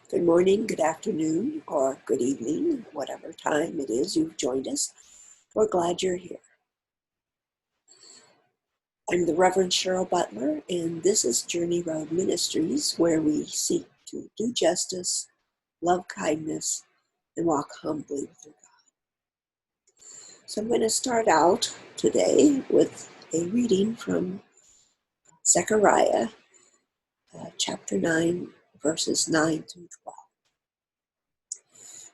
Good morning, good afternoon, or good evening, whatever time it is you've joined us. We're glad you're here. I'm the Reverend Cheryl Butler, and this is Journey Road Ministries, where we seek to do justice, love kindness, and walk humbly with our God. So I'm going to start out today with a reading from Zechariah, chapter 9, verses 9 through 12.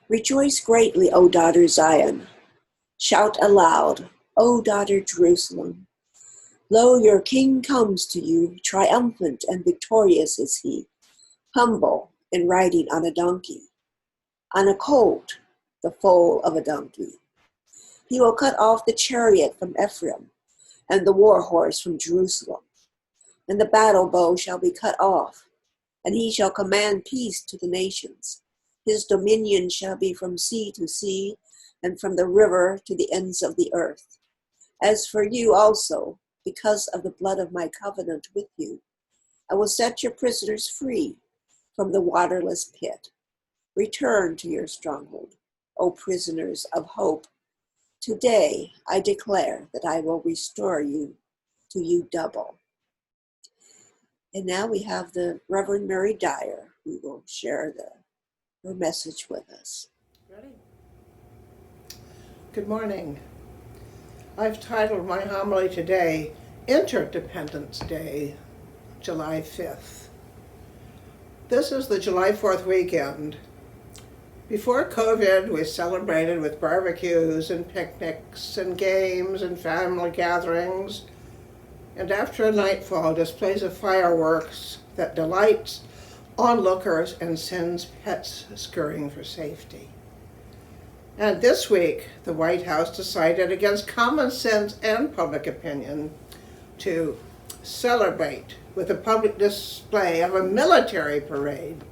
Rejoice greatly, O daughter Zion. Shout aloud, O daughter Jerusalem. Lo, your king comes to you, triumphant and victorious is he, humble and riding on a donkey, on a colt, the foal of a donkey. He will cut off the chariot from Ephraim, and the war horse from Jerusalem. And the battle bow shall be cut off, and he shall command peace to the nations. His dominion shall be from sea to sea, and from the river to the ends of the earth. As for you also, because of the blood of my covenant with you, I will set your prisoners free from the waterless pit. Return to your stronghold, O prisoners of hope. Today I declare that I will restore you to you double. And now we have the Reverend Mary Dyer, who will share her message with us. Ready? Good morning. I've titled my homily today, Interdependence Day, July 5th. This is the July 4th weekend. Before COVID, we celebrated with barbecues and picnics and games and family gatherings. And after nightfall, displays of fireworks that delights onlookers and sends pets scurrying for safety. And this week, the White House decided against common sense and public opinion to celebrate with a public display of a military parade,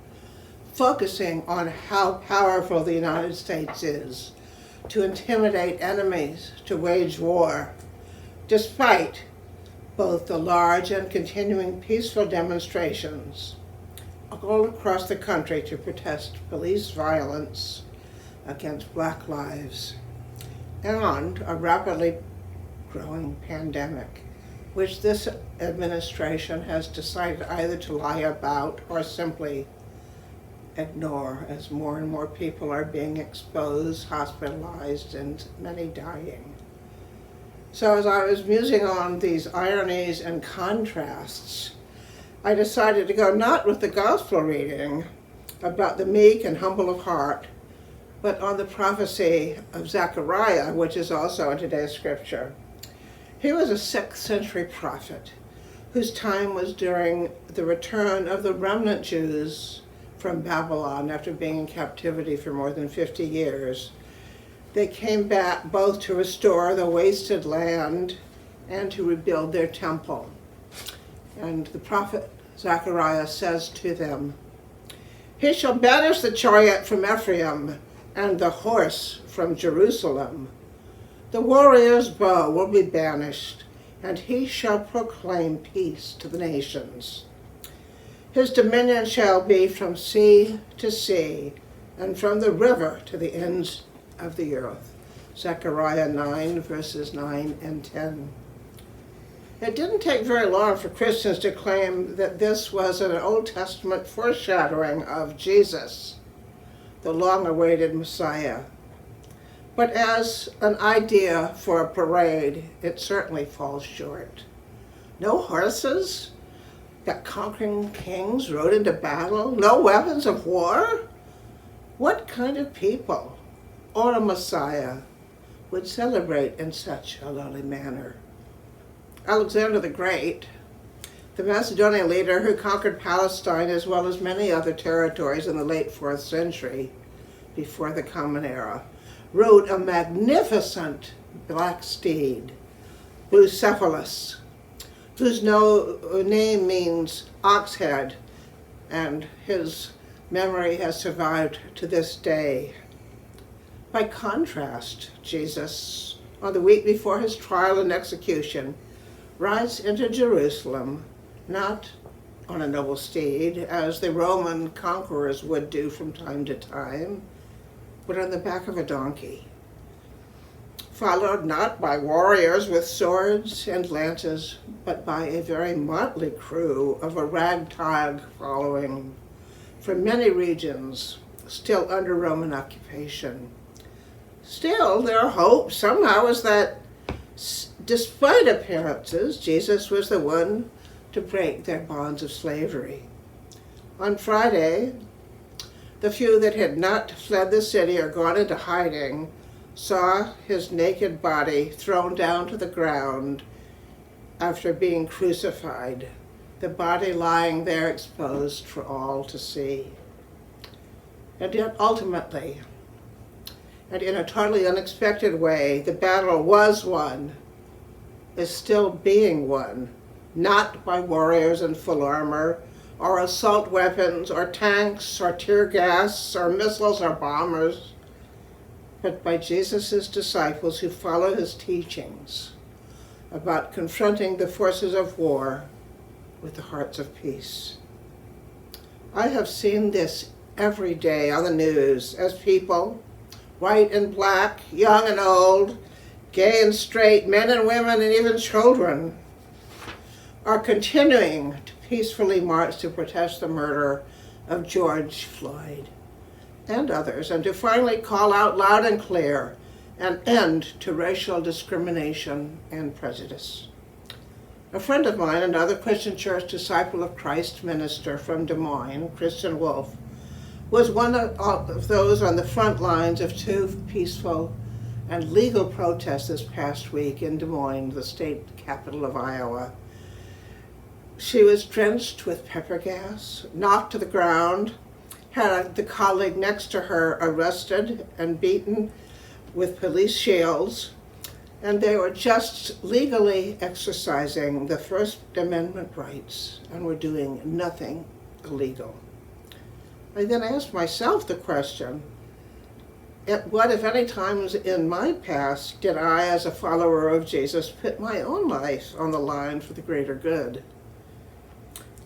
focusing on how powerful the United States is to intimidate enemies, to wage war, despite both the large and continuing peaceful demonstrations all across the country to protest police violence against Black lives and a rapidly growing pandemic, which this administration has decided either to lie about or simply ignore, as more and more people are being exposed, hospitalized, and many dying. So as I was musing on these ironies and contrasts, I decided to go not with the gospel reading about the meek and humble of heart, but on the prophecy of Zechariah, which is also in today's scripture. He was a 6th century prophet whose time was during the return of the remnant Jews from Babylon after being in captivity for more than 50 years. They came back both to restore the wasted land and to rebuild their temple. And the prophet Zechariah says to them, "He shall banish the chariot from Ephraim and the horse from Jerusalem. The warrior's bow will be banished, and he shall proclaim peace to the nations. His dominion shall be from sea to sea, and from the river to the ends of the earth." Zechariah 9, verses 9 and 10. It didn't take very long for Christians to claim that this was an Old Testament foreshadowing of Jesus, the long-awaited Messiah. But as an idea for a parade, it certainly falls short. No horses that conquering kings rode into battle? No weapons of war? What kind of people or a Messiah would celebrate in such a lowly manner? Alexander the Great, the Macedonian leader who conquered Palestine as well as many other territories in the late 4th century before the Common Era, rode a magnificent black steed, Bucephalus, whose name means ox head, and his memory has survived to this day. By contrast, Jesus, on the week before his trial and execution, rides into Jerusalem not on a noble steed, as the Roman conquerors would do from time to time, but on the back of a donkey, followed not by warriors with swords and lances, but by a very motley crew of a ragtag following from many regions still under Roman occupation. Still, their hope somehow is that, despite appearances, Jesus was the one to break their bonds of slavery. On Friday, the few that had not fled the city or gone into hiding saw his naked body thrown down to the ground after being crucified, the body lying there exposed for all to see. And yet ultimately, and in a totally unexpected way, the battle was won, is still being won, not by warriors in full armor, or assault weapons, or tanks, or tear gas, or missiles, or bombers, but by Jesus' disciples who follow his teachings about confronting the forces of war with the hearts of peace. I have seen this every day on the news as people, white and black, young and old, gay and straight, men and women, and even children, are continuing to peacefully march to protest the murder of George Floyd and others, and to finally call out loud and clear an end to racial discrimination and prejudice. A friend of mine, another Christian Church Disciple of Christ minister from Des Moines, Christian Wolf, was one of those on the front lines of two peaceful and legal protests this past week in Des Moines, the state capital of Iowa. She was drenched with pepper gas, knocked to the ground, had the colleague next to her arrested and beaten with police shields, and they were just legally exercising the First Amendment rights and were doing nothing illegal. I then asked myself the question, at what, if any, times in my past did I, as a follower of Jesus, put my own life on the line for the greater good?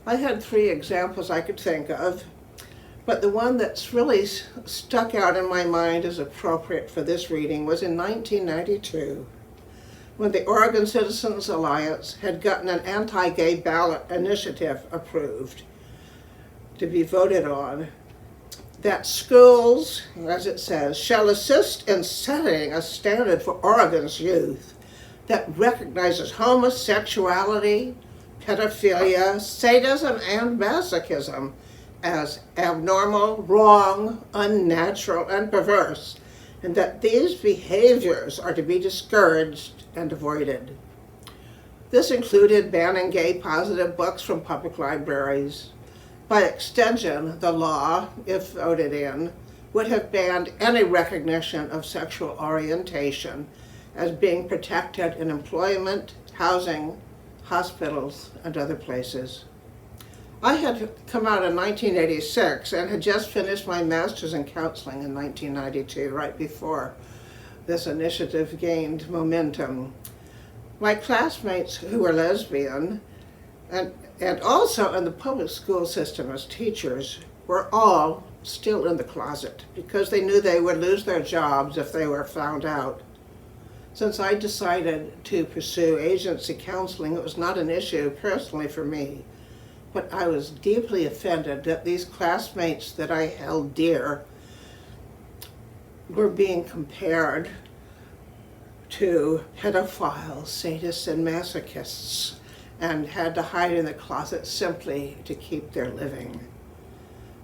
I had 3 examples I could think of, but the one that's really stuck out in my mind as appropriate for this reading was in 1992, when the Oregon Citizens Alliance had gotten an anti-gay ballot initiative approved to be voted on, that schools, as it says, shall assist in setting a standard for Oregon's youth that recognizes homosexuality, pedophilia, sadism, and masochism as abnormal, wrong, unnatural, and perverse, and that these behaviors are to be discouraged and avoided. This included banning gay-positive books from public libraries. By extension, the law, if voted in, would have banned any recognition of sexual orientation as being protected in employment, housing, hospitals, and other places. I had come out in 1986 and had just finished my master's in counseling in 1992, right before this initiative gained momentum. My classmates who were lesbian and also in the public school system as teachers were all still in the closet because they knew they would lose their jobs if they were found out. Since I decided to pursue agency counseling, it was not an issue personally for me, but I was deeply offended that these classmates that I held dear were being compared to pedophiles, sadists, and masochists, and had to hide in the closet simply to keep their living.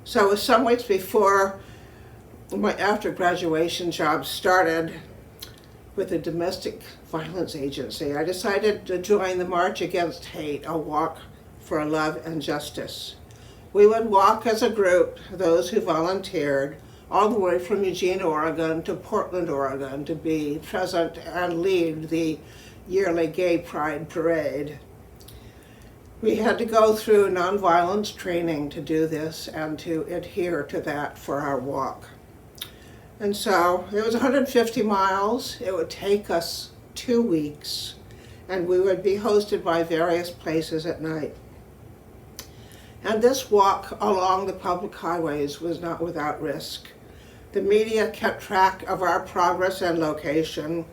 So it was some weeks before my after graduation job started with the Domestic Violence Agency. I decided to join the March Against Hate, a walk for love and justice. We would walk as a group, those who volunteered, all the way from Eugene, Oregon to Portland, Oregon, to be present and lead the yearly Gay Pride Parade. We had to go through nonviolence training to do this and to adhere to that for our walk. And so it was 150 miles. It would take us 2 weeks, and we would be hosted by various places at night. And this walk along the public highways was not without risk. The media kept track of our progress and location.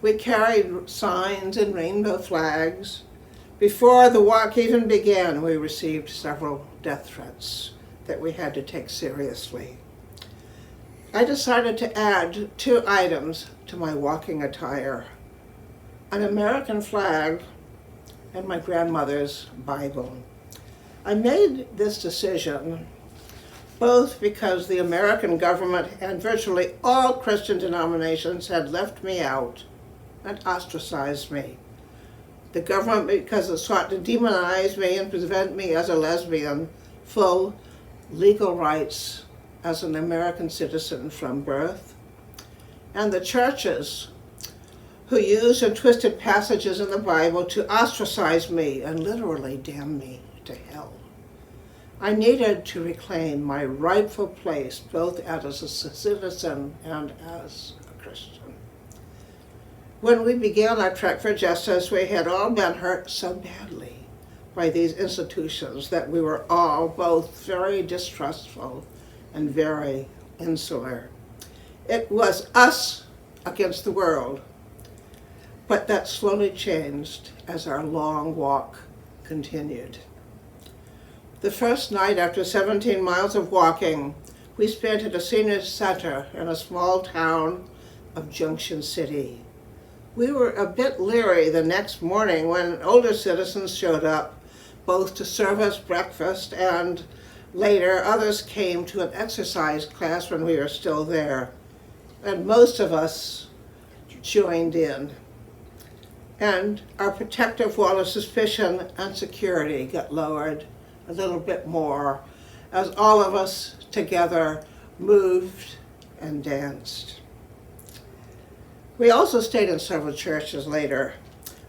We carried signs and rainbow flags. Before the walk even began, we received several death threats that we had to take seriously. I decided to add 2 items to my walking attire: an American flag and my grandmother's Bible. I made this decision both because the American government and virtually all Christian denominations had left me out and ostracized me. The government because it sought to demonize me and prevent me as a lesbian full legal rights as an American citizen from birth. And the churches who used and twisted passages in the Bible to ostracize me and literally damn me to hell. I needed to reclaim my rightful place both as a citizen and as a Christian. When we began our trek for justice, we had all been hurt so badly by these institutions that we were all both very distrustful and very insular. It was us against the world, but that slowly changed as our long walk continued. The first night after 17 miles of walking, we spent at a senior center in a small town of Junction City. We were a bit leery the next morning when older citizens showed up, both to serve us breakfast and later others came to an exercise class when we were still there. And most of us joined in. And our protective wall of suspicion and security got lowered a little bit more as all of us together moved and danced. We also stayed in several churches later.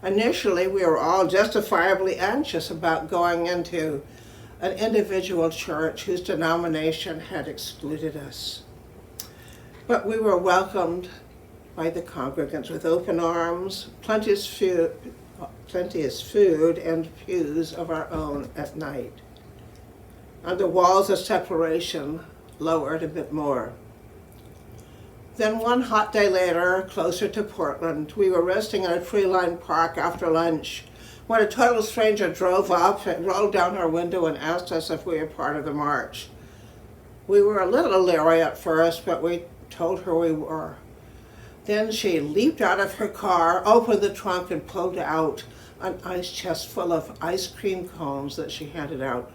Initially, we were all justifiably anxious about going into an individual church whose denomination had excluded us. But we were welcomed by the congregants with open arms, plenteous food, and pews of our own at night. And the walls of separation lowered a bit more. Then one hot day later, closer to Portland, we were resting in a tree-lined park after lunch when a total stranger drove up and rolled down our window and asked us if we were part of the march. We were a little leery at first, but we told her we were. Then she leaped out of her car, opened the trunk, and pulled out an ice chest full of ice cream cones that she handed out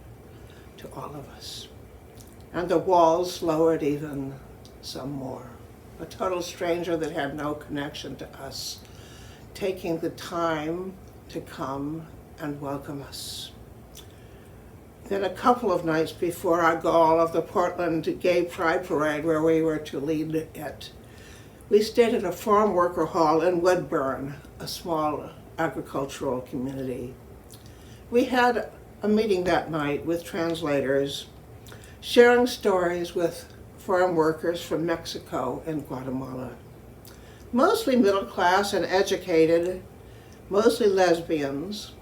to all of us. And the walls lowered even some more. A total stranger that had no connection to us, taking the time to come and welcome us. Then a couple of nights before our goal of the Portland Gay Pride Parade, where we were to lead it, we stayed at a farm worker hall in Woodburn, a small agricultural community. We had a meeting that night with translators, sharing stories with farm workers from Mexico and Guatemala. Mostly middle class and educated, mostly lesbians.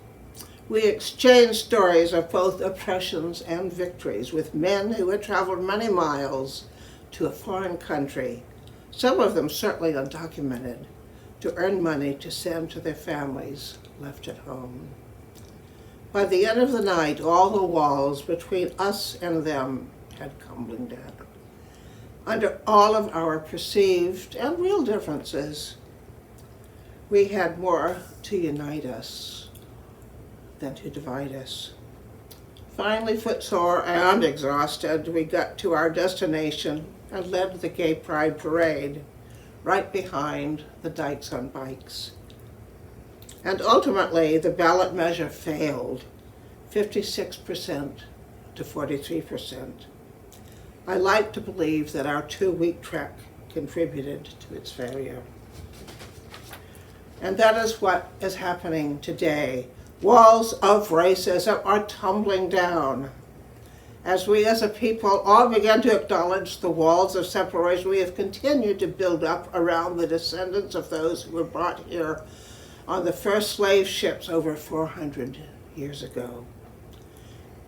We exchanged stories of both oppressions and victories with men who had traveled many miles to a foreign country, some of them certainly undocumented, to earn money to send to their families left at home. By the end of the night, all the walls between us and them had crumbling down. Under all of our perceived and real differences, we had more to unite us than to divide us. Finally, footsore and exhausted, we got to our destination and led the Gay Pride Parade right behind the Dykes on Bikes. And ultimately, the ballot measure failed, 56% to 43%. I like to believe that our 2-week trek contributed to its failure. And that is what is happening today. Walls of racism are tumbling down. As we as a people all begin to acknowledge the walls of separation we have continued to build up around the descendants of those who were brought here on the first slave ships over 400 years ago.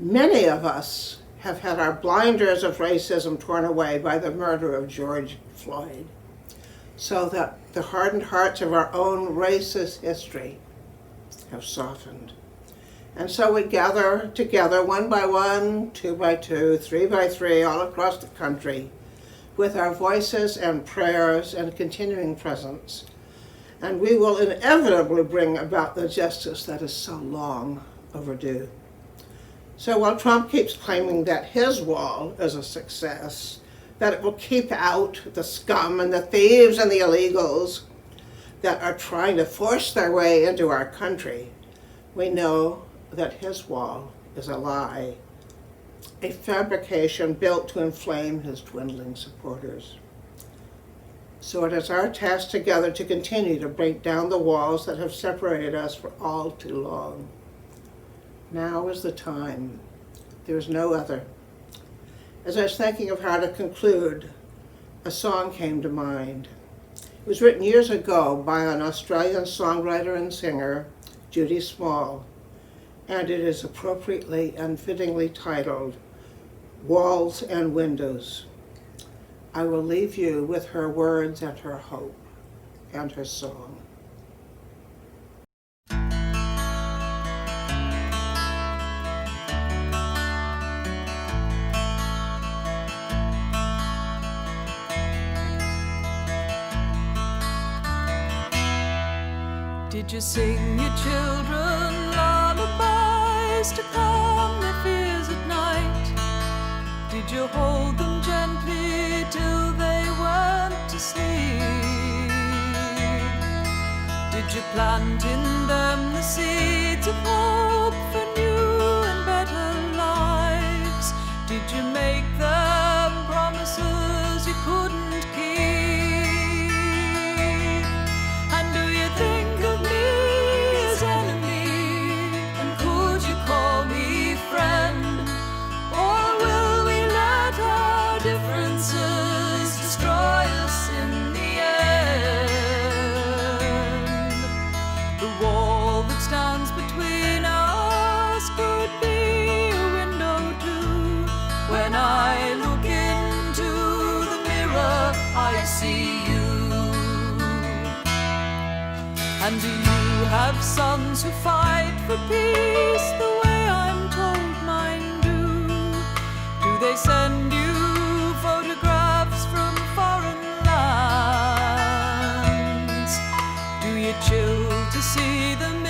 Many of us have had our blinders of racism torn away by the murder of George Floyd, so that the hardened hearts of our own racist history have softened. And so we gather together one by one, two by two, three by three, all across the country, with our voices and prayers and continuing presence. And we will inevitably bring about the justice that is so long overdue. So while Trump keeps claiming that his wall is a success, that it will keep out the scum and the thieves and the illegals that are trying to force their way into our country, we know that his wall is a lie, a fabrication built to inflame his dwindling supporters. So it is our task together to continue to break down the walls that have separated us for all too long. Now is the time. There is no other. As I was thinking of how to conclude, a song came to mind. It was written years ago by an Australian songwriter and singer, Judy Small, and it is appropriately and fittingly titled, Walls and Windows. I will leave you with her words and her hope and her song. Did you sing your children lullabies to calm their fears at night? Did you hold them gently till they went to sleep? Did you plant in them the seeds of hope for new and better lives? Did you make them promises you couldn't keep? And do you think of me as enemy? And could you call me friend? Or will we let our differences destroy us in the end? The wall that stands between us could be a window too. When I look into the mirror, I see you. And do you have sons who fight for peace the way I'm told mine do? Do they send you photographs from foreign lands? Do you chill to see them